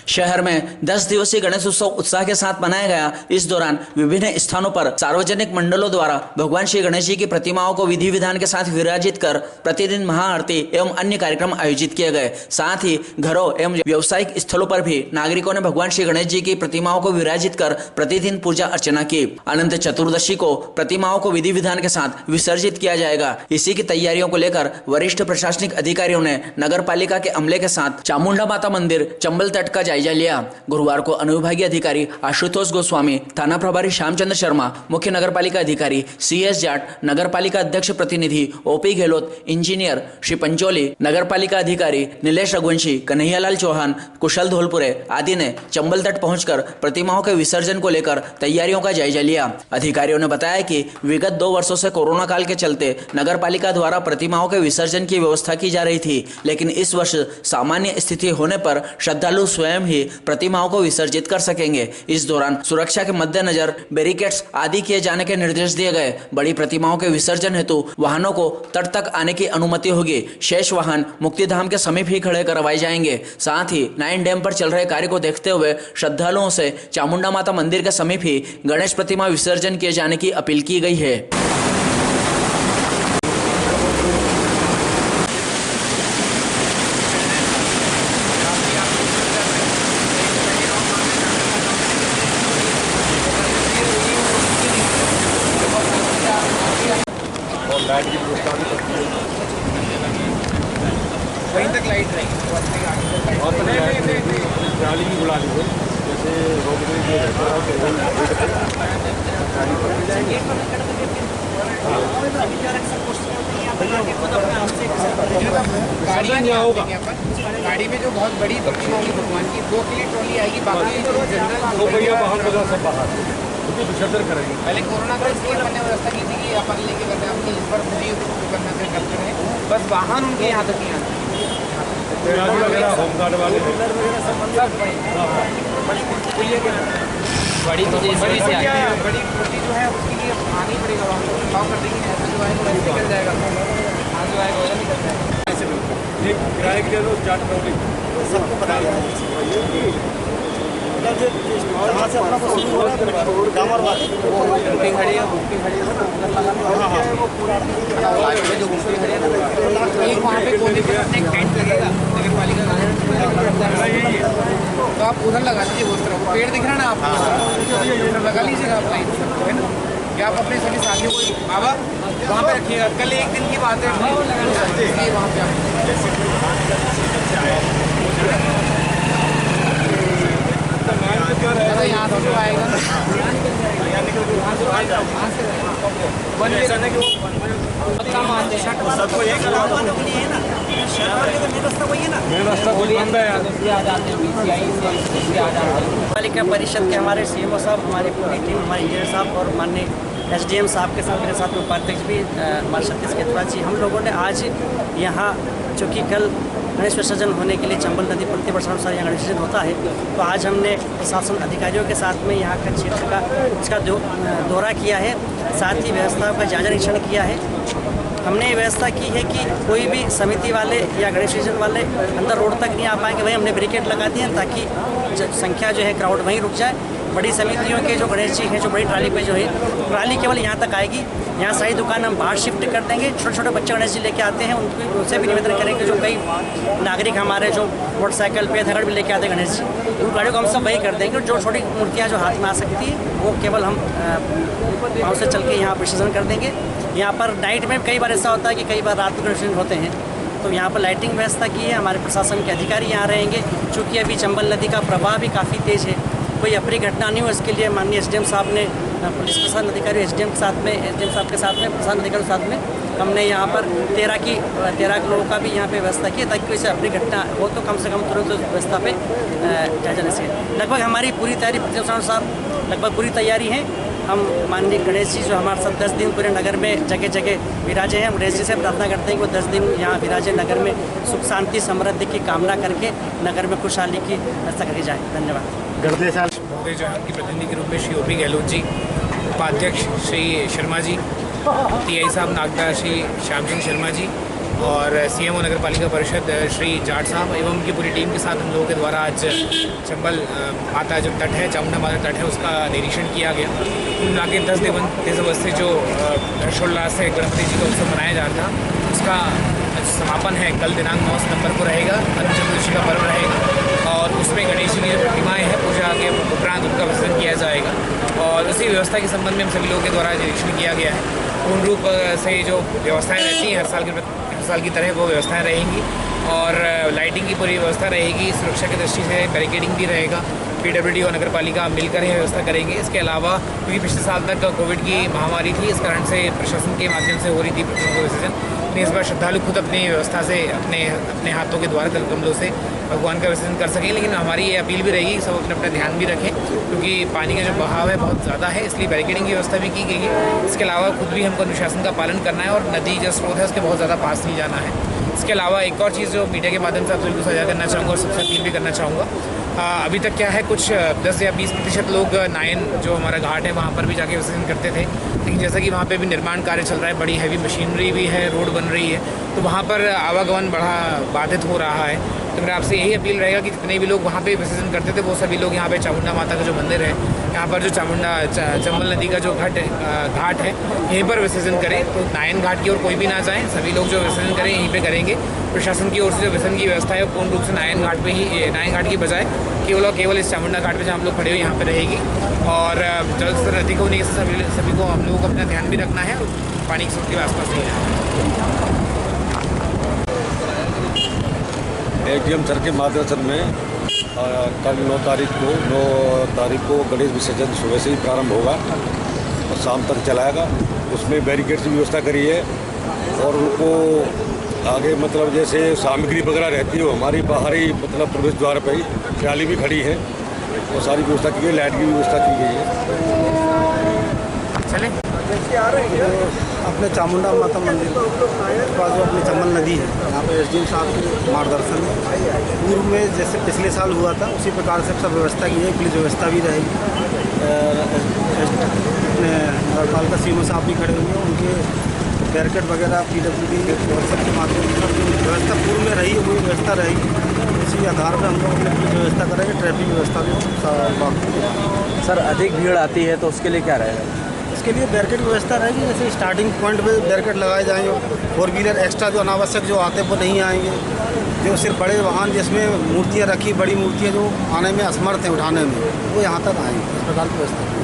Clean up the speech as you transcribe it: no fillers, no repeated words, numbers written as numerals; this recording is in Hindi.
शहर में 10 दिवसीय गणेश उत्सव उत्साह के साथ मनाया गया। इस दौरान विभिन्न स्थानों पर सार्वजनिक मंडलों द्वारा भगवान श्री गणेश जी की प्रतिमाओं को विधि विधान के साथ विराजित कर प्रतिदिन महाआरती एवं अन्य कार्यक्रम आयोजित किए गए। साथ ही घरों एवं व्यावसायिक स्थलों पर भी नागरिकों ने भगवान श्री गणेश जी की प्रतिमाओं को विराजित कर प्रतिदिन पूजा अर्चना की। अनंत चतुर्दशी को प्रतिमाओं को विधि विधान के साथ विसर्जित किया जाएगा। इसी की तैयारियों को लेकर वरिष्ठ प्रशासनिक अधिकारियों ने नगर पालिका के अमले के साथ चामुंडा माता मंदिर चंबल तट का जायजा लिया। गुरुवार को अनुविभागीय अधिकारी आशुतोष गोस्वामी, थाना प्रभारी श्यामचंद्र शर्मा, मुख्य नगर पालिका अधिकारी CS जाट, नगर पालिका अध्यक्ष प्रतिनिधि OP गहलोत, इंजीनियर श्री पंचोली, नगर पालिका अधिकारी नीलेश रघुवंशी, कन्हैयालाल चौहान, कुशल धौलपुरे आदि ने चंबल तट पहुंचकर प्रतिमाओं के विसर्जन को लेकर तैयारियों का जायजा लिया। अधिकारियों ने बताया कि विगत 2 वर्षों से कोरोना काल के चलते नगर पालिका द्वारा प्रतिमाओं के विसर्जन की व्यवस्था की जा रही थी, लेकिन इस वर्ष सामान्य स्थिति होने पर श्रद्धालु स्वयं ही प्रतिमाओं को विसर्जित कर सकेंगे। इस दौरान सुरक्षा के मद्देनजर बैरिकेड्स आदि किए जाने के निर्देश दिए गए। बड़ी प्रतिमाओं के विसर्जन हेतु वाहनों को तट तक आने की अनुमति होगी। शेष वाहन मुक्तिधाम के समीप ही खड़े करवाए जाएंगे। साथ ही 9 डैम पर चल रहे कार्य को देखते हुए श्रद्धालुओं से चामुंडा माता मंदिर के समीप ही गणेश प्रतिमा विसर्जन किए जाने की अपील की गई है। लाइट की व्यवस्था भी वहीं तक लाइट रहेगी और ट्राली भी बुला ली जैसे रोडवेज जो गाड़ी में जो बहुत बड़ी प्रतिमा होगी भगवान की 2 के लिए ट्रॉली आएगी, बाकी जो जनरल 2 पहिया वाहन का सब बाहर विसर्जन करेंगे। पहले कोरोना का इसलिए हमने व्यवस्था की थी कि अपन लेके करते हैं, अपनी इस पर पूरी करना से करते रहे, बस वाहन उनके यहाँ तक नहीं आते। होमगार्ड वाले बड़ी बड़ी मूर्ति जो है उसके लिए आनी पड़ेगा, भाव कर देंगे ऐसा जो है वैसे निकल जाएगा, हाँ जो आएगा वैसा निकल जाएगा। किराए के लिए जाट सबको बताया तो आप उधर लगा लीजिए, उस तरफ पेड़ दिख रहा है ना, आप लगा लीजिएगा आप लाइन है ना, या आप अपने सभी साथियों को बाबा वहाँ पे रखिएगा। कल एक दिन की बात है वहाँ पे यहाँ तो आएगा सबको एक पालिका परिषद के हमारे CMO साहब, हमारी पूरी टीम, हमारे इंजीनियर साहब और माननीय SDM साहब के साथ मेरे साथ में उपाध्यक्ष भी हमारे सतीश केतवा जी, हम लोगों ने आज यहाँ चूँकि कल गणेश विसर्जन होने के लिए चंबल नदी प्रति वर्ष अनुसार यहाँ गणेश विसर्जन होता है, तो आज हमने प्रशासन अधिकारियों के साथ में यहाँ का क्षेत्र का इसका दौरा किया है, साथ ही व्यवस्थाओं का जायजा निरीक्षण किया है। हमने ये व्यवस्था की है कि कोई भी समिति वाले या गणेश विसर्जन वाले अंदर रोड तक नहीं आ पाएंगे, वहीं हमने बैरिकेड लगा दिए हैं ताकि संख्या जो है क्राउड वहीं रुक जाए। बड़ी समितियों के जो गणेश जी हैं, जो बड़ी ट्राली पे जो है, ट्राली केवल यहाँ तक आएगी, यहाँ सारी दुकान हम बाहर शिफ्ट कर देंगे। छोटे छोटे बच्चे गणेश जी लेके आते हैं, उनसे भी निवेदन करेंगे, जो कई नागरिक हमारे जो मोटरसाइकिल पे धगड़ भी लेके आते हैं गणेश जी, उन गाड़ियों को हम सब वही कर देंगे। जो छोटी मूर्तियाँ जो हाथ में आ सकती है वो केवल हम गाँव से चल के यहाँ विसर्जन कर देंगे। यहाँ पर नाइट में कई बार ऐसा होता है कि कई बार रात को विसर्जन होते हैं, तो यहाँ पर लाइटिंग व्यवस्था की है। हमारे प्रशासन के अधिकारी यहाँ रहेंगे, चूँकि अभी चंबल नदी का प्रवाह भी काफ़ी तेज़ है, कोई अप्रिय घटना नहीं हो, इसके लिए माननीय SDM साहब ने पुलिस प्रशासन अधिकारी SDM साहब के साथ में प्रशासन अधिकारी के साथ में हमने यहाँ पर 13 लोगों का भी यहाँ पे व्यवस्था की, ताकि कोई से अप्रिय घटना हो तो कम से कम तुरंत व्यवस्था पे जायजा ले सके। लगभग हमारी पूरी तैयारी अनुसार लगभग पूरी तैयारी है। हम माननीय गणेश जी जो हमारे साथ 10 दिन पूरे नगर में जगह जगह विराजे हैं, हम गणेश जी से प्रार्थना करते हैं कि वो 10 दिन यहाँ विराजे, नगर में सुख शांति समृद्धि की कामना करके नगर में खुशहाली की व्यवस्था करी जाए। धन्यवाद। महोदय जो है उनकी प्रतिनिधि के रूप में श्री OP गहलोत जी, उपाध्यक्ष श्री शर्मा जी, TI साहब नागदा श्री श्यामचंद्र शर्मा जी, और सीएमओ नगर पालिका परिषद श्री जाट साहब एवं उनकी पूरी टीम के साथ हम लोगों के द्वारा आज चंबल माता जो तट है, चामुंडा माता तट है, उसका निरीक्षण किया गया। कुल मिला के 10 दिवस से जो हर्षोल्लास से गणपति जी का उत्सव मनाया जा रहा था, उसका समापन है कल दिनांक 9 सितंबर को रहेगा। अनंत चतुर्दशी का पर्व रहेगा और उसमें गणेश जी की जो प्रतिमाएँ हैं पूजा के उपरांत उनका विसर्जन किया जाएगा। और उसी व्यवस्था के संबंध में हम सभी लोगों के द्वारा निरीक्षण किया गया है। पूर्ण रूप से जो व्यवस्थाएं रहती हैं हर साल की तरह वो व्यवस्थाएं रहेंगी और लाइटिंग की पूरी व्यवस्था रहेगी। सुरक्षा की दृष्टि से बैरिकेडिंग भी रहेगा। पीडब्ल्यूडी और नगर पालिका मिलकर यह व्यवस्था करेंगे। इसके अलावा क्योंकि पिछले साल तक कोविड की महामारी थी, इस कारण से प्रशासन के माध्यम से हो रही थी प्रतिमाओं का विसर्जन, लेकिन इस बार श्रद्धालु खुद अपनी व्यवस्था से अपने हाथों के द्वारा कमलों से भगवान का विसर्जन कर सकें। लेकिन हमारी ये अपील भी रहेगी सब अपना ध्यान भी रखें, क्योंकि पानी का जो बहाव है बहुत ज़्यादा है, इसलिए बैरिकेडिंग की व्यवस्था भी की गई है। इसके अलावा खुद भी हमको अनुशासन का पालन करना है और नदी जो स्रोत है उसके बहुत ज़्यादा पास नहीं जाना है। इसके अलावा एक और चीज़ जो मीडिया के माध्यम से आप सभी को साझा करना चाहूँगा और सबसे अपील भी करना चाहूँगा, अभी तक क्या है कुछ 10 या 20% लोग नायन जो हमारा घाट है वहाँ पर भी जाके विसर्जन करते थे, लेकिन जैसा कि वहाँ पे भी निर्माण कार्य चल रहा है, बड़ी हैवी मशीनरी भी है, रोड बन रही है, तो वहाँ पर आवागमन बड़ा बाधित हो रहा है। तो मेरा आपसे यही अपील रहेगा कि जितने भी लोग वहाँ पे विसर्जन करते थे वो सभी लोग यहाँ पे चामुंडा माता का जो मंदिर है, यहाँ पर जो चंबल नदी का जो घाट है यहीं पर विसर्जन करें। तो नायन घाट की ओर कोई भी ना जाएं, सभी लोग जो विसर्जन करें यहीं पे करेंगे। प्रशासन की ओर से जो विसर्जन की व्यवस्था है वो पूर्ण रूप से नायन घाट की बजाय केवल इस चामुंडा घाट पर जहाँ हम लोग खड़े हुए यहाँ पर रहेगी। और जल स्तर अधिक होने से सभी को हम लोगों को अपना ध्यान भी रखना है और पानी की स्थिति के आसपास नहीं है। एडीएम सर के मार्गदर्शन में कल 9 तारीख को गणेश विसर्जन सुबह से ही प्रारंभ होगा और शाम तक चलाएगा। उसमें बैरिकेड की व्यवस्था करी है और उनको आगे मतलब जैसे सामग्री वगैरह रहती है वो हमारी बाहरी मतलब प्रवेश द्वार पर ही ट्राली भी खड़ी है और सारी व्यवस्था की गई, लाइट की व्यवस्था की गई है। चलें अपने चामुंडा माता मंदिर के पास जो अपनी चंबल नदी है, यहाँ पर एसडीएम साहब के मार्गदर्शन में पूर्व में जैसे पिछले साल हुआ था उसी प्रकार से सब व्यवस्था की है। पुलिस व्यवस्था भी रहेगी। अपने नगरपालिका सीएमओ साहब भी खड़े हुए हैं, उनके बैरिकेड वगैरह पीडब्ल्यूडी के माध्यम से व्यवस्था पूर्व में रही है, वही व्यवस्था रहेगी। इसी आधार पर हम लोग अपनी पुलिस व्यवस्था करेंगे। ट्रैफिक व्यवस्था भी सर अधिक भीड़ आती है तो उसके लिए क्या रहेगा? इसके लिए बैरिकेड व्यवस्था रहेगी। जैसे स्टार्टिंग पॉइंट पे बैरिकेड लगाए जाएंगे, 4 व्हीलर एक्स्ट्रा जो अनावश्यक जो आते हैं वो नहीं आएंगे। जो सिर्फ बड़े वाहन जिसमें मूर्तियाँ रखी, बड़ी मूर्तियाँ जो आने में असमर्थ हैं उठाने में, वो यहाँ तक आएंगे। इस प्रकार की व्यवस्था